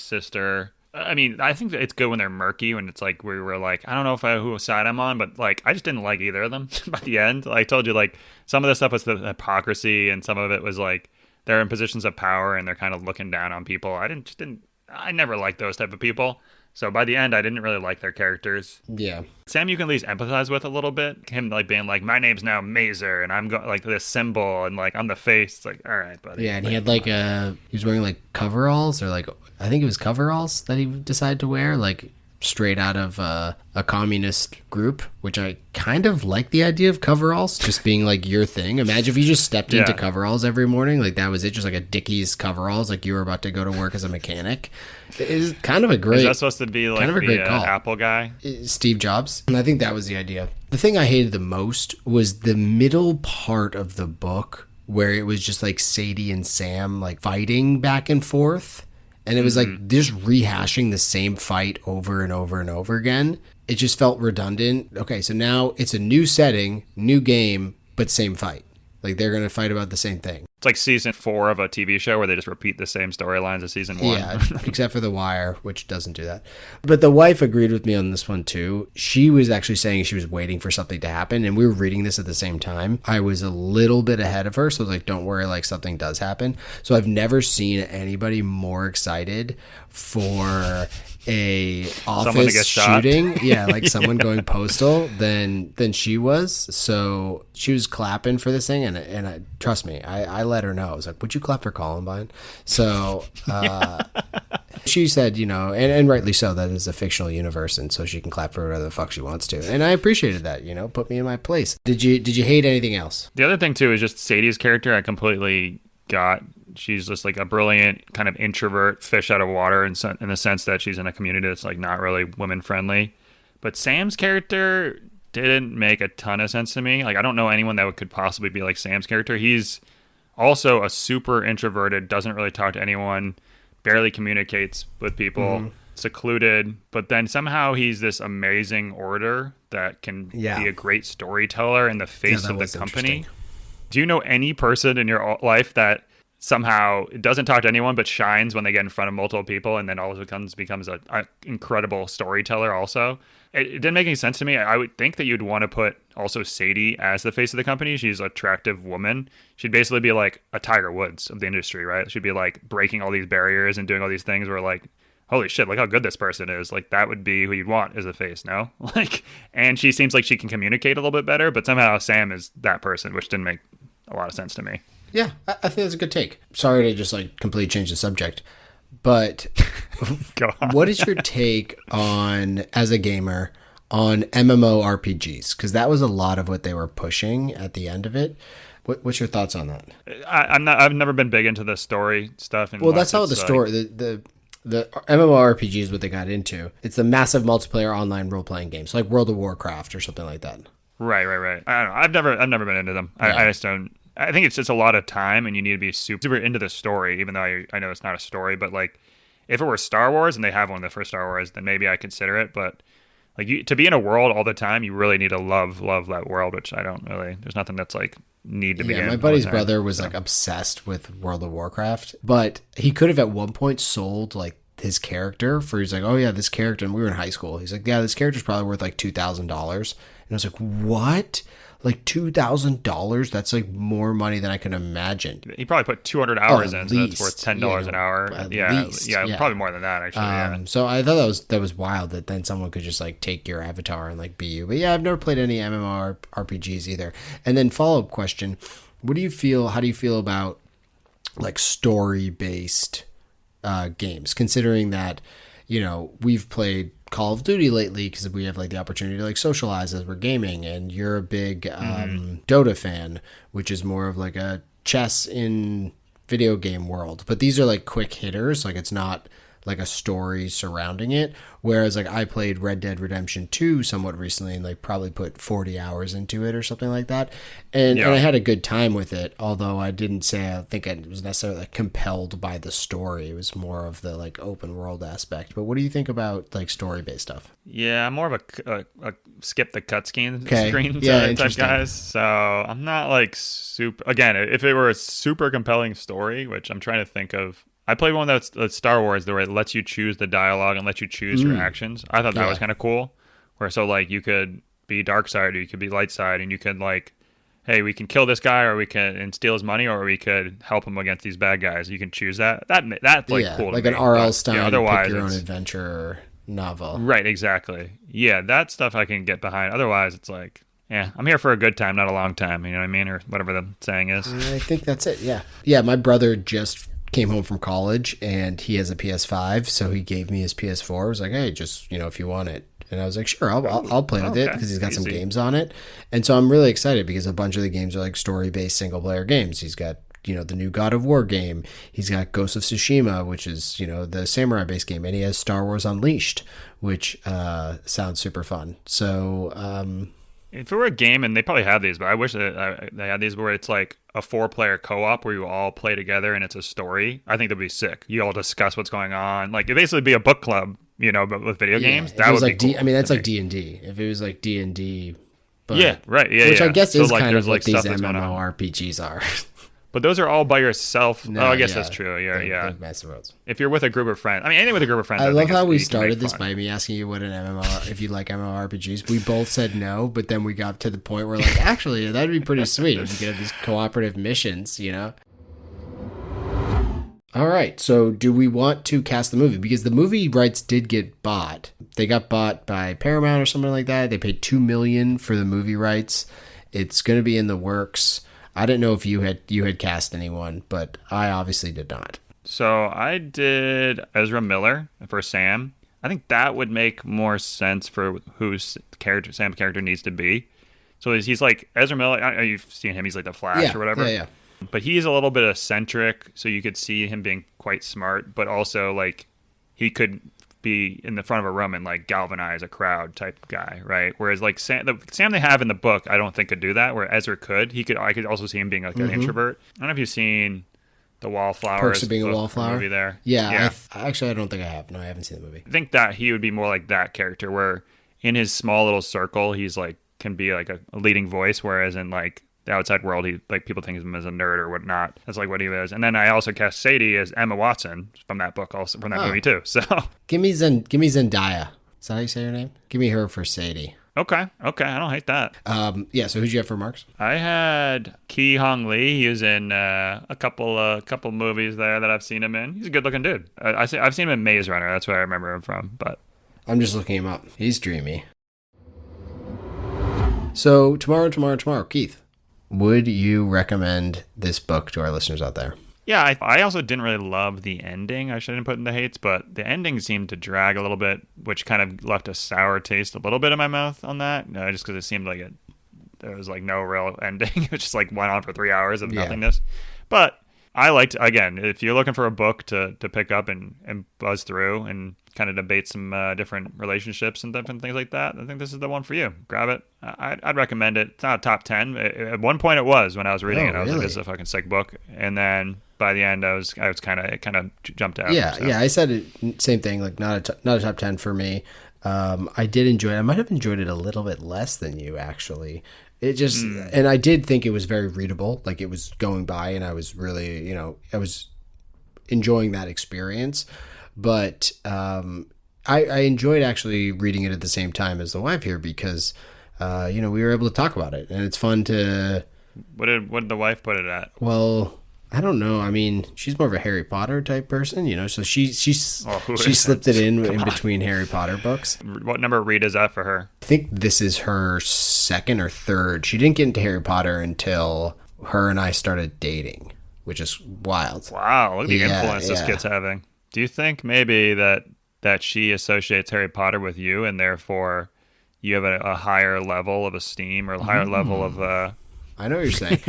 sister. I mean, I think that it's good when they're murky, when it's like we were like, I don't know whose side I'm on, but like I just didn't like either of them by the end. Like I told you, like some of the stuff was the hypocrisy, and some of it was like they're in positions of power and they're kind of looking down on people. I never liked those type of people. So by the end, I didn't really like their characters. Yeah. Sam, you can at least empathize with a little bit. Him like being like, my name's now Mazer, and I'm like this symbol, and like I'm the face. It's like, all right, buddy. Yeah, and he had he was wearing like coveralls, or like I think it was coveralls that he decided to wear, like straight out of a communist group, which I kind of like the idea of coveralls just being like your thing. Imagine if you just stepped into coveralls every morning, like that was it, just like a Dickies coveralls, like you were about to go to work as a mechanic. It's kind of a great... Is that supposed to be like kind of a great call. Apple guy? Steve Jobs. And I think that was the idea. The thing I hated the most was the middle part of the book where it was just like Sadie and Sam like fighting back and forth. And it was like just rehashing the same fight over and over and over again. It just felt redundant. Okay, so now it's a new setting, new game, but same fight. Like they're going to fight about the same thing. It's like season 4 of a TV show where they just repeat the same storylines as season 1. Yeah, except for The Wire, which doesn't do that. But the wife agreed with me on this one too. She was actually saying she was waiting for something to happen, and we were reading this at the same time. I was a little bit ahead of her, so I was like, don't worry, like something does happen. So I've never seen anybody more excited for a office shooting, like someone going postal than she was. So she was clapping for this thing, and I, trust me, I let her know. I was like, would you clap for Columbine? So she said, and rightly so, that is a fictional universe, and so she can clap for whatever the fuck she wants to, and I appreciated that. Put me in my place. Did you hate anything else? The other thing too is just Sadie's character. I completely got. She's just like a brilliant kind of introvert fish out of water in the sense that she's in a community that's like not really women friendly. But Sam's character didn't make a ton of sense to me. Like, I don't know anyone that could possibly be like Sam's character. He's also a super introverted, doesn't really talk to anyone, barely communicates with people, secluded, but then somehow he's this amazing orator that can be a great storyteller in the face of the company. Do you know any person in your life that somehow doesn't talk to anyone but shines when they get in front of multiple people and then all of a sudden becomes an incredible storyteller also? It didn't make any sense to me. I would think that you'd want to put also Sadie as the face of the company. She's an attractive woman. She'd basically be like a Tiger Woods of the industry, right? She'd be like breaking all these barriers and doing all these things where like, holy shit, look how good this person is. Like, that would be who you'd want as a face, no? Like, and she seems like she can communicate a little bit better, but somehow Sam is that person, which didn't make a lot of sense to me. Yeah, I think that's a good take. Sorry to just like completely change the subject, but what is your take on, as a gamer, on MMORPGs? Because that was a lot of what they were pushing at the end of it. What's your thoughts on that? I've never been big into the story stuff. Well, that's how the story, the MMORPG is what they got into. It's the massive multiplayer online role-playing games, like World of Warcraft or something like that. Right. I don't know. I've never been into them. Yeah. I just don't. I think it's just a lot of time, and you need to be super into the story, even though I know it's not a story. But like, if it were Star Wars, and they have one of the first Star Wars, then maybe I consider it. But like, to be in a world all the time, you really need to love that world, which I don't really. There's nothing that's like need to be. Yeah, my buddy's brother was like obsessed with World of Warcraft, but he could have at one point sold like his character for. He's like, oh yeah, this character, and we were in high school. He's like, yeah, this character's probably worth like $2,000, and I was like, what? Like $2,000? That's like more money than I can imagine. He probably put 200 hours in, so least, that's worth $10 an hour. Yeah, probably more than that actually. So I thought that was wild that then someone could just like take your avatar and like be you. But yeah, I've never played any MMORPGs either. And then follow-up question: how do you feel about like story-based games? Considering that, you know, we've played Call of Duty lately because we have like the opportunity to like socialize as we're gaming, and you're a big Dota fan, which is more of like a chess in video game world. But these are like quick hitters, like it's not like a story surrounding it. Whereas like I played Red Dead Redemption 2 somewhat recently and like probably put 40 hours into it or something like that. And I had a good time with it, although I didn't say I think I was necessarily like compelled by the story. It was more of the like open world aspect. But what do you think about like story based stuff? Yeah, I'm more of a skip the cutscene screen type guys. So I'm not like super. Again, if it were a super compelling story, which I'm trying to think of. I played one that's Star Wars where it lets you choose the dialogue and lets you choose your actions. I thought that was kind of cool. Where so like you could be dark side or you could be light side, and you could like, hey, we can kill this guy or we can and steal his money, or we could help him against these bad guys. You can choose that. That's like cool. Like an R.L. Stein, otherwise pick your own adventure novel. Right, exactly. Yeah, that stuff I can get behind. Otherwise, it's like, yeah, I'm here for a good time, not a long time. You know what I mean, or whatever the saying is. I think that's it. Yeah. My brother just came home from college and he has a PS5, so he gave me his PS4. I was like, hey, just, you know, if you want it. And I was like, sure, I'll play with it because he's got some games on it. And so I'm really excited because a bunch of the games are like story-based single-player games. He's got, you know, the new God of War game. He's got Ghost of Tsushima, which is, you know, the samurai-based game. And he has Star Wars Unleashed, which sounds super fun. So if it were a game, and they probably have these, but I wish that they had these where it's like a 4-player co-op where you all play together and it's a story. I think that'd be sick. You all discuss what's going on. Like, it'd basically be a book club, you know, but with video games. That would like be cool. I mean, that's like D&D. If it was like D&D. But, yeah, right. Yeah, which I guess is like, kind of like what these MMORPGs are. But those are all by yourself. No, I guess that's true. Yeah. Massive worlds. If you're with a group of friends. I mean, anything with a group of friends. I love how we started this by me asking you what an MMO, if you like MMORPGs. We both said no, but then we got to the point where like, actually, that'd be pretty sweet if you could have these cooperative missions, you know? All right, so do we want to cast the movie? Because the movie rights did get bought. They got bought by Paramount or something like that. They paid $2 million for the movie rights. It's going to be in the works. I didn't know if you had cast anyone, but I obviously did not. So I did Ezra Miller for Sam. I think that would make more sense for who Sam's character needs to be. So he's like Ezra Miller. I know you've seen him. He's like the Flash or whatever. Yeah. But he's a little bit eccentric, so you could see him being quite smart, but also like he could be in the front of a room and like galvanize a crowd type guy, right? Whereas like the Sam they have in the book, I don't think could do that. Where Ezra could, I could also see him being like an introvert. I don't know if you've seen The Wallflowers. Perks of Being a Wallflower movie there. Yeah. Actually, I don't think I have. No, I haven't seen the movie. I think that he would be more like that character, where in his small little circle, he's like can be like a leading voice, whereas in like the outside world, he like people think of him as a nerd or whatnot. That's like what he is. And then I also cast Sadie as Emma Watson from that book, also from that movie too. So give me Zendaya. Is that how you say her name? Give me her for Sadie. Okay, I don't hate that. Yeah. So who'd you have for Marks? I had Ki Hong Lee. He was in a couple movies there that I've seen him in. He's a good looking dude. I've seen him in Maze Runner. That's where I remember him from. But I'm just looking him up. He's dreamy. So tomorrow, Keith, would you recommend this book to our listeners out there? Yeah, I also didn't really love the ending. I shouldn't put in the hates, but the ending seemed to drag a little bit, which kind of left a sour taste a little bit in my mouth on that. Just because it seemed like there was like no real ending. It just like went on for 3 hours of nothingness. But I liked, again, if you're looking for a book to pick up and buzz through and kind of debate some different relationships and different things like that, I think this is the one for you. Grab it. I'd recommend it. It's not a top 10. At one point it was when I was reading it. I was like, this is a fucking sick book. And then by the end, I was kind of jumped out. Yeah, so. Yeah. I said it, same thing. Like not a top 10 for me. I did enjoy it. I might have enjoyed it a little bit less than you, actually. It just, and I did think it was very readable. Like it was going by, and I was really, I was enjoying that experience. But I enjoyed actually reading it at the same time as the wife here because, we were able to talk about it, and it's fun to. What did the wife put it at? Well, I don't know. I mean, she's more of a Harry Potter type person, so she slipped it in between Harry Potter books. What number read is that for her? I think this is her second or third. She didn't get into Harry Potter until her and I started dating, which is wild. Wow, look at the influence this kid's having. Do you think maybe that she associates Harry Potter with you, and therefore you have a higher level of esteem or a higher level of I know what you're saying.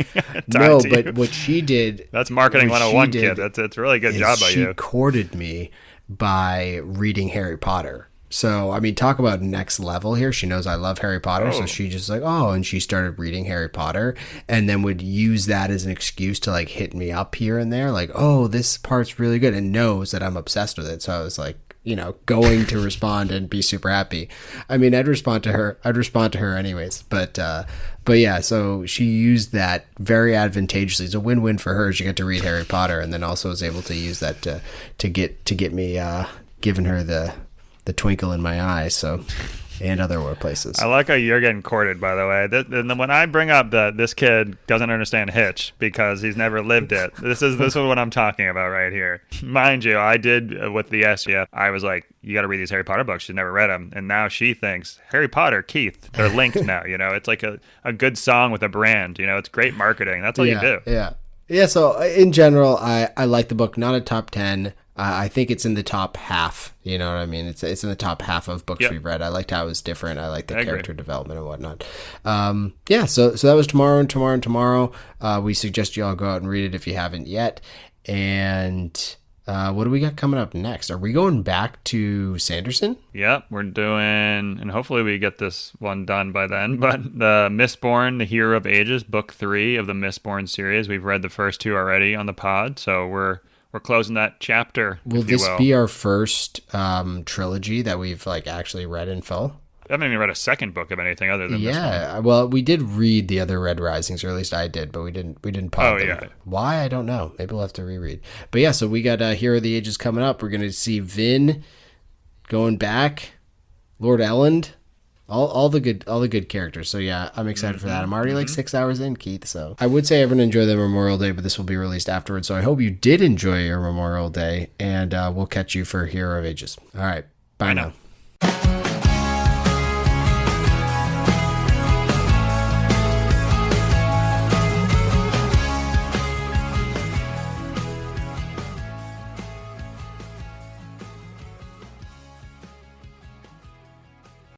No, but what she did... That's marketing 101, kid. That's a really good job by you. She courted me by reading Harry Potter. So, I mean, talk about next level here. She knows I love Harry Potter, so she just like, and she started reading Harry Potter, and then would use that as an excuse to like hit me up here and there, like, this part's really good, and knows that I'm obsessed with it. So I was like, going to respond and be super happy. I mean, I'd respond to her anyways, but yeah, so she used that very advantageously. It's a win-win for her. She got to read Harry Potter, and then also was able to use that to get me giving her the twinkle in my eye, and other places. I like how you're getting courted, by the way. When I bring up that this kid doesn't understand Hitch because he's never lived it, this is what I'm talking about right here. Mind you, I did with the SGF. I was like, you got to read these Harry Potter books. She's never read them, and now she thinks Harry Potter, Keith, they're linked now. It's like a good song with a brand. It's great marketing. That's all you do. Yeah. So in general, I like the book. Not a top 10. I think it's in the top half. You know what I mean? It's in the top half of books we've read. I liked how it was different. I liked the character development and whatnot. So that was tomorrow. We suggest you all go out and read it if you haven't yet. And what do we got coming up next? Are we going back to Sanderson? Yep, we're doing, and hopefully we get this one done by then, but the MISTBORN, The Hero of Ages, book 3 of the MISTBORN series. We've read the first 2 already on the pod, so we're closing that chapter. Will this be our first trilogy that we've actually read in full? I haven't even read a second book of anything other than this one. Yeah, well, we did read the other Red Risings, or at least I did, but we didn't pod them. Yeah. Why? I don't know. Maybe we'll have to reread. But yeah, so we got Hero of the Ages coming up. We're going to see Vin going back, Lord Elland, all the good characters. So yeah, I'm excited for that. I'm already 6 hours in, Keith. So I would say everyone enjoy the Memorial Day, but this will be released afterwards. So I hope you did enjoy your Memorial Day, and we'll catch you for Hero of Ages. All right, bye now.